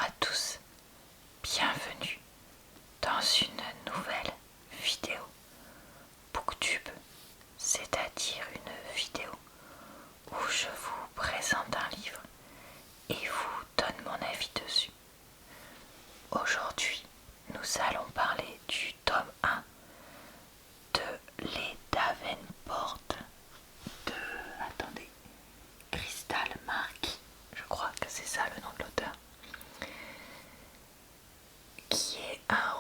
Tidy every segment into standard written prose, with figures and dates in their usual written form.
à tous, bienvenue dans une nouvelle vidéo Booktube, c'est-à-dire une vidéo où je vous présente un livre et vous donne mon avis dessus. Aujourd'hui, nous allons parler du tome 1 de Les Davenport de, Crystal Marquis, je crois que c'est ça le nom de l'auteur, qui est un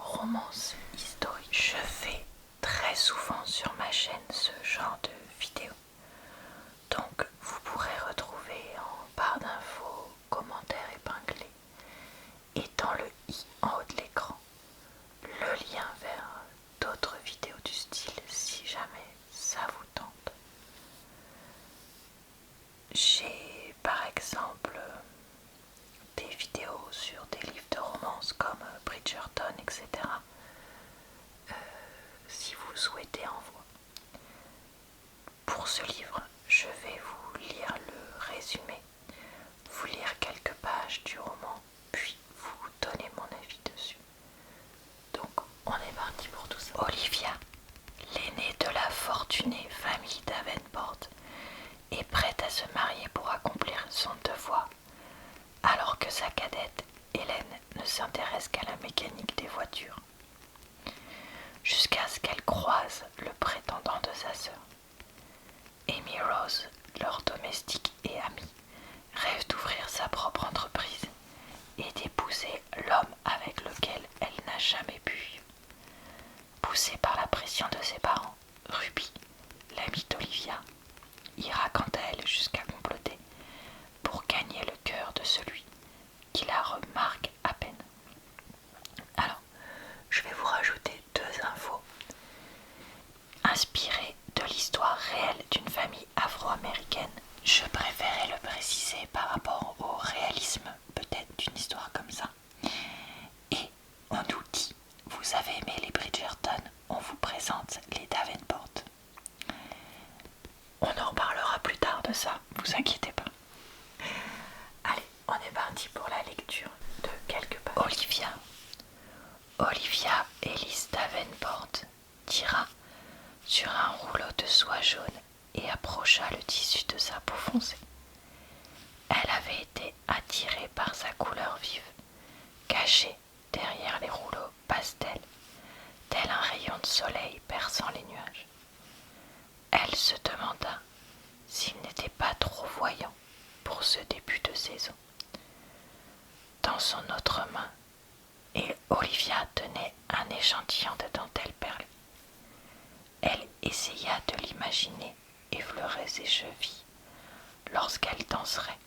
romance historique. Je fais très souvent sur ma chaîne ce genre de vidéos, donc vous pourrez retrouver en barre d'infos, commentaires épinglés et dans le i en haut de l'écran le lien vers d'autres vidéos du style si jamais ça vous tente. J'ai par exemple des vidéos sur des livres de romance comme Bridgerton, etc. Si vous souhaitez en voir. Pour ce livre, je vais vous lire le résumé, vous lire quelques pages du roman, puis vous donner mon avis dessus. Donc, on est parti pour tout ça. Olivia, l'aînée de la fortunée famille Davenport, est prête à se marier pour accomplir son devoir, alors que sa cadette, Hélène, ne s'intéresse qu'à la mécanique des voitures. Jusqu'à ce qu'elle croise le prétendant de sa sœur. Amy Rose, leur domestique et amie, rêve d'ouvrir sa propre entreprise et d'épouser l'homme avec lequel elle n'a jamais pu vivre. Poussée par la pression de ses parents, Ruby, l'amie d'Olivia, ira quant à elle jusqu'à comploter pour gagner le cœur de celui qui la remarque à peine. Alors, je vais vous rajouter deux infos inspirées de l'histoire réelle d'une famille afro-américaine. Je préférais le préciser par rapport au réalisme peut-être d'une histoire comme ça. Et on nous dit, vous avez aimé les Bridgerton, on vous présente les Davenport. On en reparlera plus tard de ça, vous inquiétez pas. Allez, on est parti pour la lecture de quelques pages. Olivia Elise Davenport tira sur un rouleau de soie jaune et approcha le tissu de sa peau foncée. Elle avait été attirée par sa couleur vive, cachée derrière les rouleaux pastels, tel un rayon de soleil perçant les nuages. Elle se demanda s'il n'était pas trop voyant pour ce début de saison. Dans son autre main, et Olivia tenait un échantillon de dentelle perlée. Elle essaya de l'imaginer effleurer ses chevilles lorsqu'elle danserait.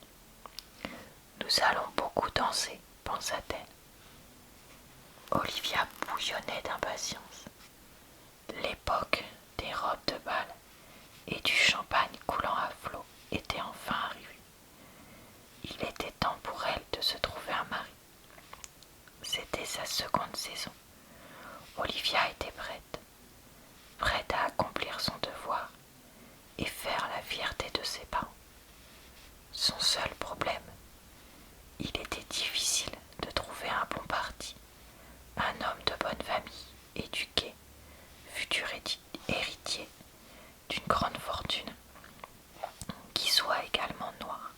Nous allons beaucoup danser, pensa-t-elle. Olivia bouillonnait d'impatience. L'époque des robes de bal et du champagne coulant à flots était enfin arrivée. Il était temps pour elle de se trouver un mari. C'était sa seconde saison. Olivia était prête à accomplir son devoir et faire la fierté de ses parents. Son seul problème, il était difficile de trouver un bon parti, un homme de bonne famille, éduqué, futur héritier d'une grande fortune, qui soit également noir.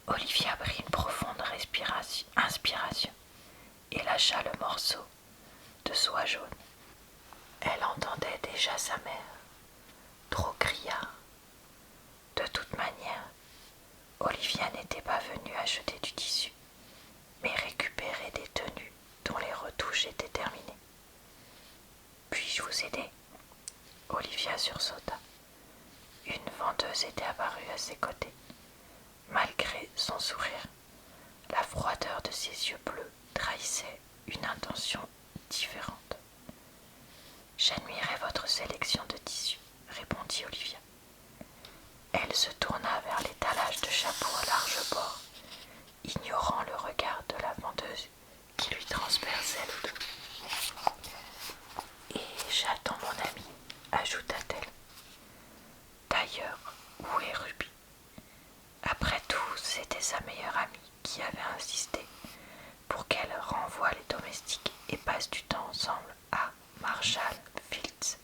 Olivia prit une profonde inspiration et lâcha le morceau de soie jaune. Elle entendait déjà sa mère, trop criard. De toute manière, Olivia n'était pas venue acheter du tissu, mais récupérer des tenues dont les retouches étaient terminées. Puis-je vous aider ? Olivia sursauta. Une vendeuse était apparue à ses côtés. Malgré son sourire, la froideur de ses yeux bleus trahissait une intention différente. J'admirais votre sélection de tissus, répondit Olivia. Elle se tourna vers l'étalage de chapeaux à large bord, ignorant le regard de la vendeuse qui lui transperçait le dos. Et j'attends mon ami, ajouta-t-elle. D'ailleurs, où est Ruby ? Après tout, c'était sa meilleure amie qui avait insisté pour qu'elle renvoie les domestiques et passe du temps ensemble à Marshall Fields.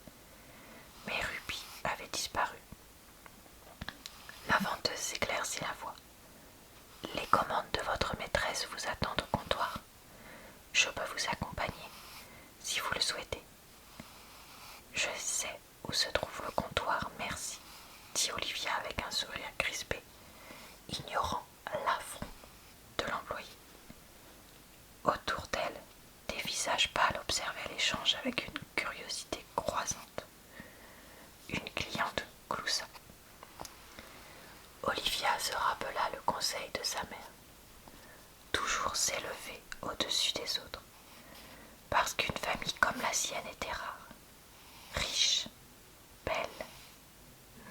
Mais Ruby avait disparu. La vendeuse s'éclaircit la voix. Les commandes de votre maîtresse vous attendent au comptoir. Je peux vous accompagner, si vous le souhaitez. Je sais où se trouve le comptoir, merci, dit Olivia avec un sourire crispé, ignorant l'affront de l'employé. Autour d'elle, des visages pâles observaient l'échange avec une curiosité croissante. Une cliente gloussa. Olivia se rappela le conseil de sa mère. Toujours s'élever au-dessus des autres, parce qu'une famille comme la sienne était rare, riche, belle,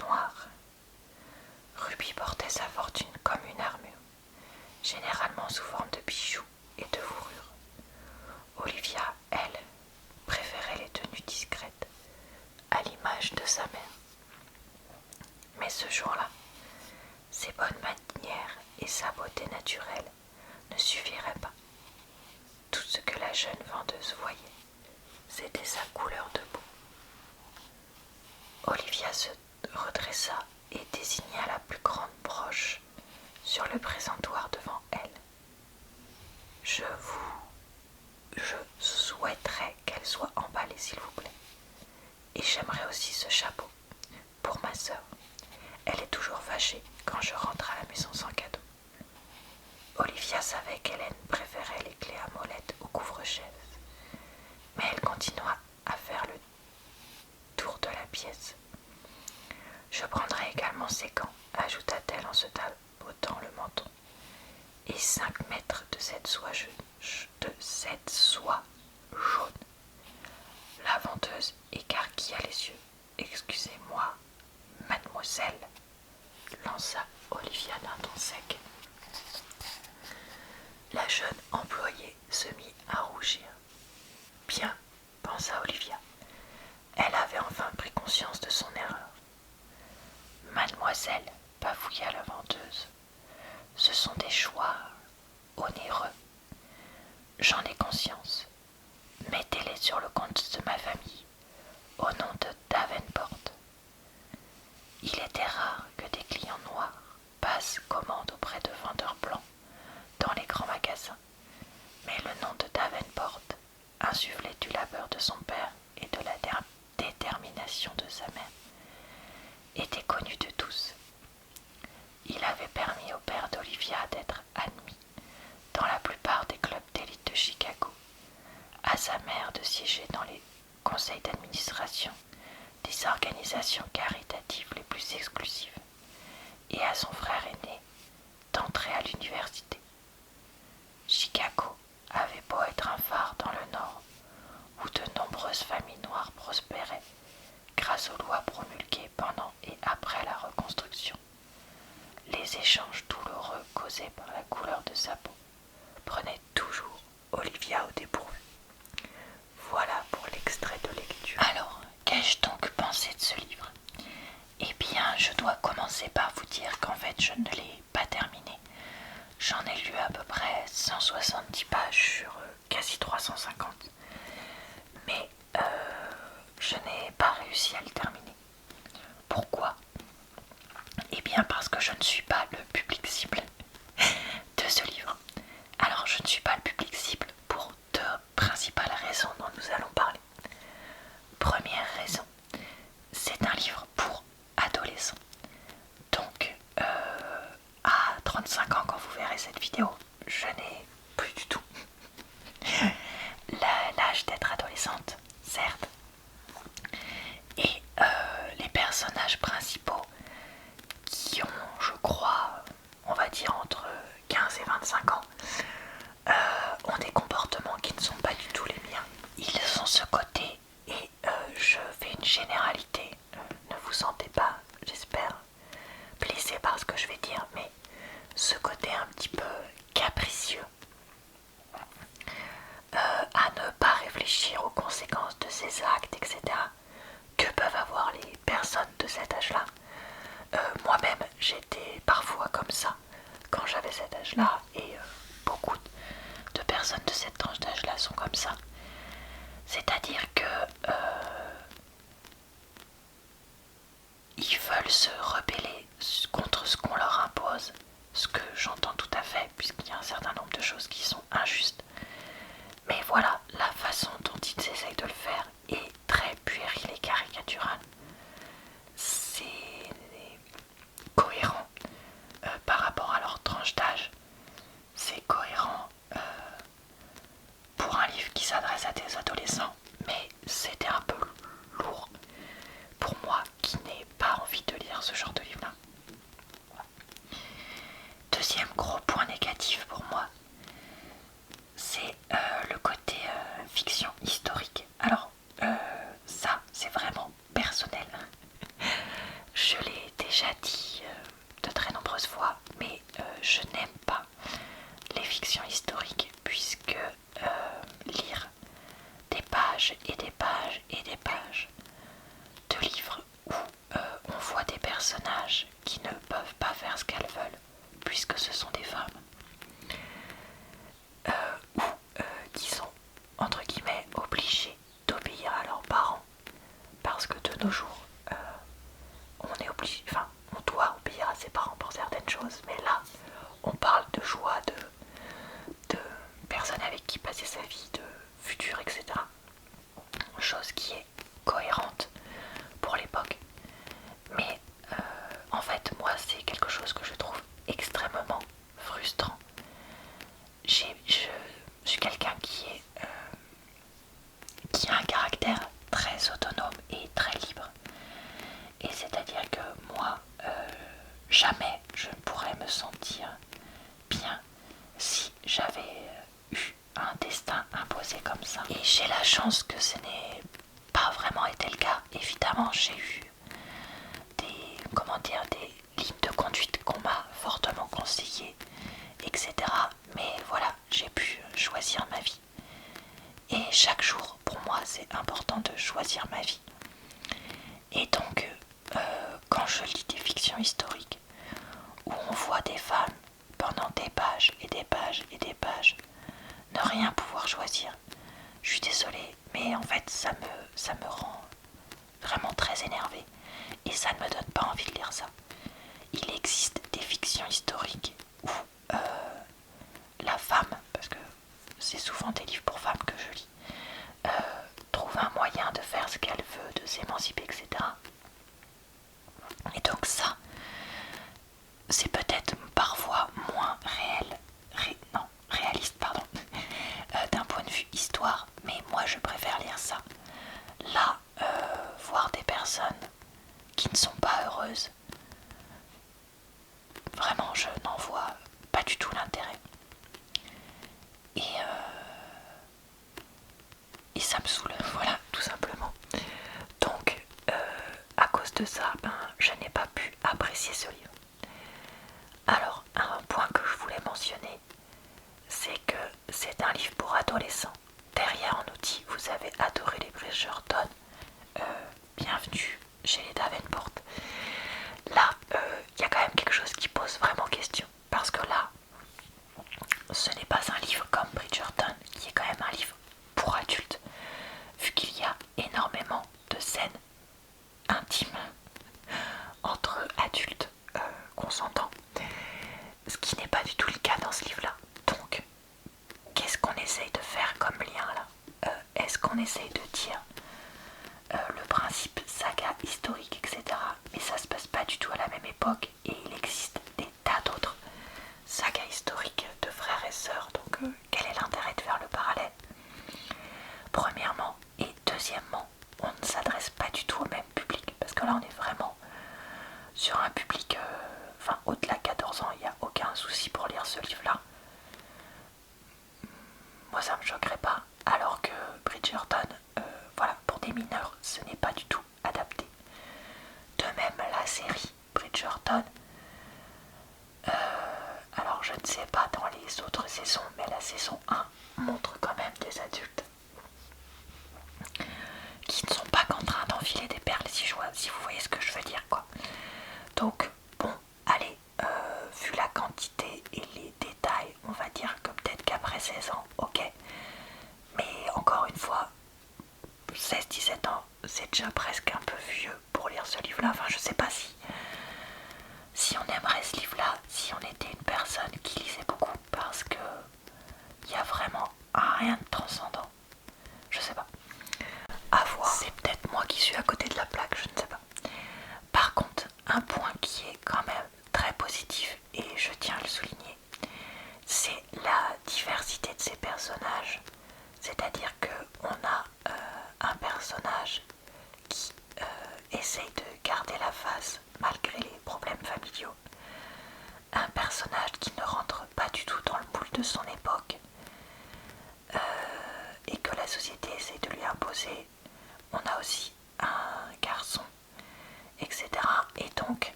noire. Ruby portait sa fortune comme une armure, généralement sous forme de bijoux et de fourrures. Olivia, elle, préférait les tenues discrètes, à l'image de sa mère. Mais ce jour-là, ses bonnes manières et sa beauté naturelle ne suffiraient pas. Tout ce que la jeune vendeuse voyait, c'était sa couleur de peau. Olivia se redressa et désigna la plus grande broche sur le présentoir devant elle. Je souhaiterais qu'elle soit emballée, s'il vous plaît. Et j'aimerais aussi ce chapeau pour ma sœur. Elle est toujours fâchée quand je rentre à la maison sans cadeau. Olivia savait qu'Hélène préférait les clés à molette au couvre-chef, mais elle continua à faire le tour de la pièce. Je prendrai également ses gants, ajouta-t-elle en se tapotant le menton, et 5 mètres de cette soie jaune. La vendeuse écarquilla les yeux. Excusez-moi, mademoiselle, lança Olivia d'un ton sec. La jeune employée se mit à rougir. Bien, pensa Olivia. Elle avait enfin pris conscience de son erreur. Mademoiselle, bafouilla la vendeuse, ce sont des choix onéreux. J'en ai conscience. Mettez-les sur le compte de ma famille, au nom de Davenport. Il était rare que des clients noirs passent commande auprès de vendeurs blancs dans les grands magasins, mais le nom de Davenport insufflait du labeur de son père et de la détermination de sa mère, était connu de tous. Il avait permis au père d'Olivia d'être admis dans la plupart des clubs d'élite de Chicago, à sa mère de siéger dans les conseils d'administration des organisations caritatives les plus exclusives, et à son frère aîné d'entrer à l'université. Chicago avait beau être un phare dans le Nord, où de nombreuses familles noires prospéraient grâce aux lois promulguées pendant et après la reconstruction. Les échanges douloureux causés par la couleur de sa peau prenaient toujours Olivia au dépourvu. Voilà pour l'extrait de lecture. Alors, qu'ai-je donc pensé de ce livre? Eh bien, je dois commencer par vous dire qu'en fait, je ne l'ai pas terminé. J'en ai lu à peu près 170 pages sur quasi 350. Mais je n'ai pas réussi à le terminer. Pourquoi? Eh bien parce que je ne suis pas le public cible de ce livre. Alors je ne suis pas le public cible pour 2 principales raisons dont nous allons parler. Première raison, c'est un livre pour adolescents. Donc à 35 ans quand vous verrez cette vidéo, je n'ai plus du tout l'âge d'être adolescente, certes. Et les personnages principaux qui ont, je crois, on va dire entre 15 et 25 ans, ont des comportements qui ne sont pas du tout les miens. Ils ont ce côté, et je fais une généralité, ne vous sentez pas, j'espère, blessé par ce que je vais dire, mais ce côté un petit peu capricieux, à ne pas réfléchir aux conséquences de ses actes, etc., que peuvent avoir les personnes de cet âge-là. Moi-même, j'étais parfois comme ça quand j'avais cet âge-là, et sont comme ça. C'est-à-dire que ils veulent se rebeller contre ce qu'on leur impose, ce que j'entends tout à fait, puisqu'il y a un certain nombre de choses qui sont injustes. Mais voilà, la façon dont ils essayent de le faire est très puérile et caricaturale. C'est cohérent par rapport à leur tranche d'âge. C'est cohérent pour un livre qui s'adresse à des adolescents, mais c'était un peu lourd pour moi qui n'ai pas envie de lire ce genre de livre-là. Deuxième gros point négatif pour moi, c'est le côté fiction historique. Alors, ça, c'est vraiment personnel. Je l'ai déjà dit de très nombreuses fois, mais je n'aime pas les fictions historiques puisque lire des pages et des pages et des pages de livres où on voit des personnages qui ne peuvent pas faire ce qu'elles veulent puisque ce sont des femmes ou qui sont entre guillemets obligées d'obéir à leurs parents parce que de nos jours on est obligé, enfin on doit obéir à ses parents pour certaines choses, mais là on parle de joie, de personnes avec qui passer sa vie, de futur, etc. Chose qui est cohérente pour l'époque. Mais en fait, moi, c'est quelque chose que je trouve extrêmement frustrant. Je suis quelqu'un qui a un caractère très autonome et très libre. Et c'est-à-dire que moi, jamais je ne pourrais me sentir bien si j'avais eu un destin imposé comme ça. Et j'ai la chance que ce n'ait pas vraiment été le cas. Évidemment, j'ai eu des lignes de conduite qu'on m'a fortement conseillées, etc. Mais voilà, j'ai pu choisir ma vie. Et chaque jour, pour moi, c'est important de choisir ma vie. Et donc, quand je lis des fictions historiques où on voit des femmes pendant des pages et des pages et des pages ne rien pouvoir choisir, je suis désolée, mais en fait ça me rend vraiment très énervée et ça ne me donne pas envie de lire ça. Il existe des fictions historiques où la femme, parce que c'est souvent des livres pour femmes que je lis, trouve un moyen de faire ce qu'elle veut, de s'émanciper, etc. Et donc ça, c'est peut-être parfois moins réaliste, pardon, d'un point de vue histoire, mais moi je préfère lire ça. Là, voir des personnes qui ne sont pas heureuses, vraiment je n'en vois pas du tout l'intérêt. Et ça me saoule, voilà, tout simplement. Donc, à cause de ça, je n'ai pas pu apprécier ce livre. Alors, un point que je voulais mentionner, c'est que c'est un livre pour adolescents. Derrière en outil, vous avez adoré les Bridgerton. Bienvenue chez les Davenport. Là, il y a quand même quelque chose qui pose vraiment question. Parce que là, ce n'est pas un livre comme Bridgerton, qui est quand même un livre pour adultes, vu qu'il y a énormément de scènes intimes entre adultes consentants, ce qui n'est pas du tout le cas dans ce livre-là. Donc, qu'est-ce qu'on essaye de faire comme lien là? Est-ce qu'on essaye de dire le principe saga historique, etc. Mais ça se passe pas du tout à la même époque et il existe des tas d'autres sagas historiques de frères et sœurs, donc quel est l'intérêt de faire le parallèle? Premièrement, et deuxièmement, on ne s'adresse pas du tout au même public, parce que là on est vraiment sur un public, au-delà de 14 ans, il n'y a aucun souci pour lire ce livre-là. Moi ça me choquerait pas, alors que Bridgerton, voilà, pour des mineurs, ce n'est pas du tout adapté. De même, la série Bridgerton, alors je ne sais pas dans les autres saisons, mais la saison 1 montre quand même des adultes qui ne sont pas qu'en train d'enfiler des perles, si vous voyez ce que je veux dire, quoi. Donc, bon, allez, vu la quantité et les détails, on va dire que peut-être qu'après 16 ans, ok.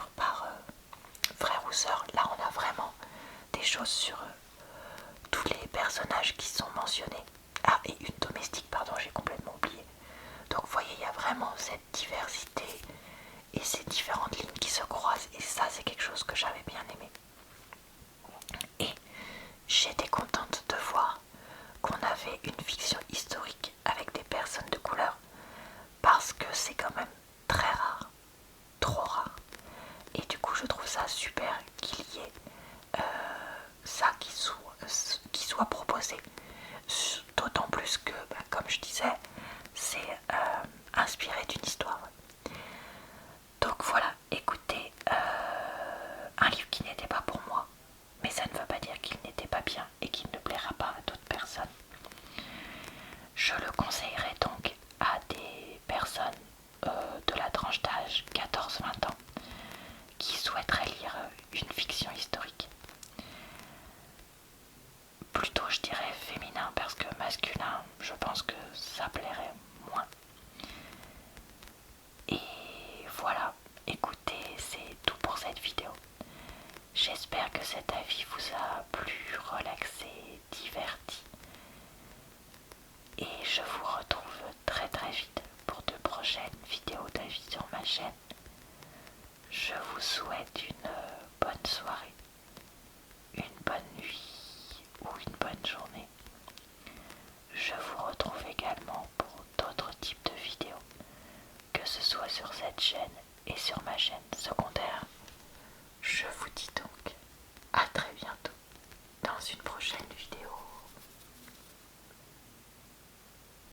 suivre par frère ou sœur. Là on a vraiment des choses sur tous les personnages qui sont mentionnés. Ah, et une domestique, pardon, j'ai complètement oublié. Donc vous voyez, il y a vraiment cette diversité et ces différentes lignes qui se croisent, et ça c'est quelque chose que j'avais bien aimé. Et j'étais contente de voir qu'on avait une fiction historique avec des personnes de couleur, parce que c'est quand même très rare, trop rare. Et du coup je trouve ça super qu'il y ait ça qui soit proposé, d'autant plus que, comme je disais, c'est inspiré d'une histoire. Donc voilà, écoutez, un livre qui n'était pas pour moi, mais ça ne veut pas dire qu'il n'était pas bien et qu'il ne plaira pas à d'autres personnes. Je le conseillerais donc à des personnes de la tranche d'âge 14-20 ans qui souhaiteraient lire une fiction historique. Plutôt je dirais féminin, parce que masculin, je pense que ça plairait moins. Et voilà, écoutez, c'est tout pour cette vidéo. J'espère que cet avis vous a plu, relaxé, diverti. Et je vous retrouve très très vite pour de prochaines vidéos d'avis sur ma chaîne. Je vous souhaite une bonne soirée, une bonne nuit ou une bonne journée. Je vous retrouve également pour d'autres types de vidéos, que ce soit sur cette chaîne et sur ma chaîne The